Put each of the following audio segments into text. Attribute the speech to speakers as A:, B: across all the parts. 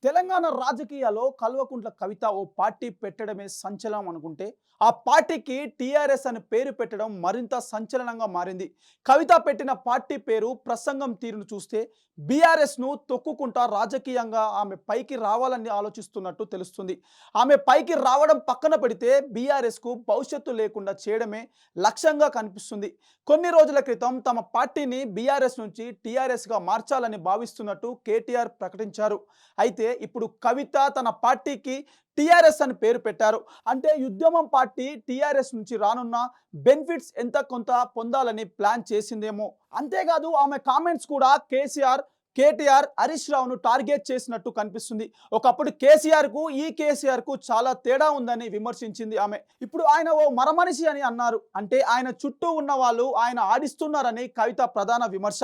A: తెలంగాణ రాజకీయాల్లో కల్వకుంట్ల కవిత ఓ పార్టీ పెట్టడమే సంచలనం అనుకుంటే ఆ పార్టీకి టీఆర్ఎస్ అని పేరు పెట్టడం మరింత సంచలనంగా మారింది. కవిత పెట్టిన పార్టీ పేరు ప్రసంగం తీరును చూస్తే బీఆర్ఎస్ను తొక్కుకుంటా రాజకీయంగా ఆమె పైకి రావాలని ఆలోచిస్తున్నట్టు తెలుస్తుంది. ఆమె పైకి రావడం పక్కన పెడితే బీఆర్ఎస్కు భవిష్యత్తు లేకుండా చేయడమే లక్ష్యంగా కనిపిస్తుంది. కొన్ని రోజుల క్రితం తమ పార్టీని బీఆర్ఎస్ నుంచి టీఆర్ఎస్గా మార్చాలని భావిస్తున్నట్టు కేటీఆర్ ప్రకటించారు. అయితే ఇప్పుడు కవిత తన పార్టీకి టీఆర్ఎస్ అని పేరు పెట్టారు. అంటే ఉద్యమం పార్టీ టీఆర్ఎస్ నుంచి రానున్న బెనిఫిట్స్ ఎంత కొంత పొందాలని ప్లాన్ చేసిందేమో. అంతేకాదు ఆమె కామెంట్స్ కూడా కేటీఆర్, హరీష్ రావును టార్గెట్ చేసినట్టు కనిపిస్తుంది. ఒకప్పుడు కేసీఆర్కు ఈ కేసీఆర్కు చాలా తేడా ఉందని విమర్శించింది ఆమె. ఇప్పుడు ఆయన ఓ మరమనిషి అని అన్నారు. అంటే ఆయన చుట్టూ ఉన్న వాళ్ళు ఆయన ఆడిస్తున్నారని కవిత ప్రధాన విమర్శ.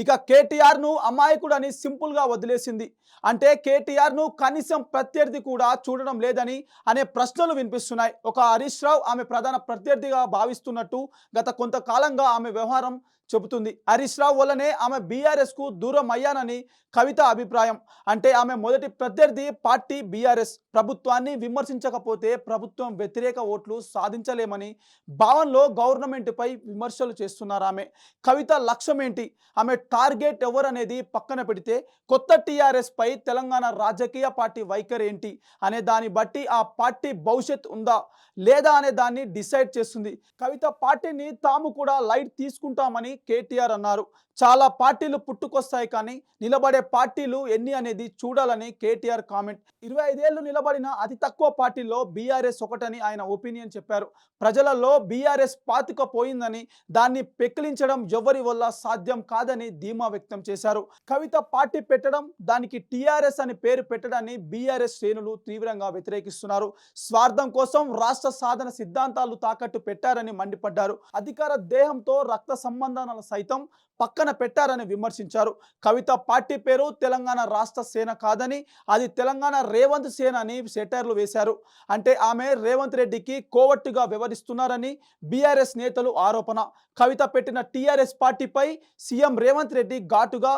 A: ఇక కేటీఆర్ను అమాయకుడని సింపుల్గా వదిలేసింది. అంటే కేటీఆర్ను కనీసం ప్రత్యర్థి కూడా చూడడం లేదని అనే ప్రశ్నలు వినిపిస్తున్నాయి. ఒక హరీష్ రావు ఆమె ప్రధాన ప్రత్యర్థిగా భావిస్తున్నట్టు గత కొంతకాలంగా ఆమె వ్యవహారం చెబుతుంది. హరీష్ రావు వల్లనే ఆమె బీఆర్ఎస్కు దూరం అయ్యానని కవిత అభిప్రాయం. అంటే ఆమె మొదటి ప్రత్యర్థి పార్టీ బీఆర్ఎస్. ప్రభుత్వాన్ని విమర్శించకపోతే ప్రభుత్వం వ్యతిరేక ఓట్లు సాధించలేమని భావనలో గవర్నమెంట్పై విమర్శలు చేస్తున్నారు ఆమె. కవిత లక్ష్యం ఏంటి, ఆమె టార్గెట్ ఎవరనేది పక్కన పెడితే కొత్త టీఆర్ఎస్ పై తెలంగాణ రాజకీయ పార్టీ వైఖరి ఏంటి అనే దాన్ని బట్టి ఆ పార్టీ భవిష్యత్ ఉందా లేదా అనే దాన్ని డిసైడ్ చేస్తుంది. కవిత పార్టీని తాము కూడా లైట్ తీసుకుంటామని కేటీఆర్ అన్నారు. చాలా పార్టీలు పుట్టుకొస్తాయి కానీ నిలబడే పార్టీలు ఎన్ని అనేది చూడాలని కేటీఆర్ కామెంట్. 25 ఏళ్లు నిలబడిన అతి తక్కువ పార్టీల్లో బీఆర్ఎస్ ఒకటని ఆయన ఒపీనియన్ చెప్పారు. ప్రజలలో బీఆర్ఎస్ పాతుకుపోయిందని, దాన్ని పెకిలించడం ఎవరి వల్ల సాధ్యం కాదని ధీమా వ్యక్తం చేశారు. కవిత పార్టీ పెట్టడం, దానికి టీఆర్ఎస్ అని పేరు పెట్టడాన్ని బీఆర్ఎస్ శ్రేణులు తీవ్రంగా వ్యతిరేకిస్తున్నారు. స్వార్థం కోసం రాష్ట్ర సాధన సిద్ధాంతాలు తాకట్టు పెట్టారని మండిపడ్డారు. అధికార దేహంతో రక్త సంబంధాలను సైతం పక్కన పెట్టారని విమర్శించారు. కవిత పార్టీ పేరు తెలంగాణ రాష్ట్ర సేన కాదని, అది తెలంగాణ రేవంత్ సేన అని సెటైర్లు వేశారు. అంటే ఆమె రేవంత్ రెడ్డికి కోవట్టుగా వ్యవహరిస్తున్నారని బీఆర్ఎస్ నేతలు ఆరోపణ. కవిత పెట్టిన టీఆర్ఎస్ పార్టీపై సీఎం రేవంత్ రెడ్డి ఘాటుగా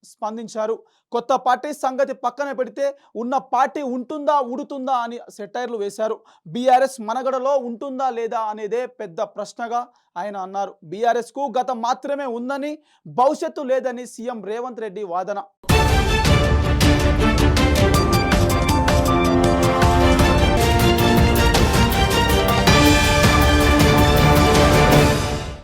A: స్పందించారు. కొత్త పార్టీ సంగతి పక్కన పెడితే ఉన్న పార్టీ ఉంటుందా ఉడుతుందా అని సెటైర్లు వేశారు. బీఆర్ఎస్ మనగడలో ఉంటుందా లేదా అనేదే పెద్ద ప్రశ్నగా ఆయన అన్నారు. బీఆర్ఎస్కు గతం మాత్రమే ఉందని, భవిష్యత్తు లేదని సీఎం రేవంత్ రెడ్డి వాదన.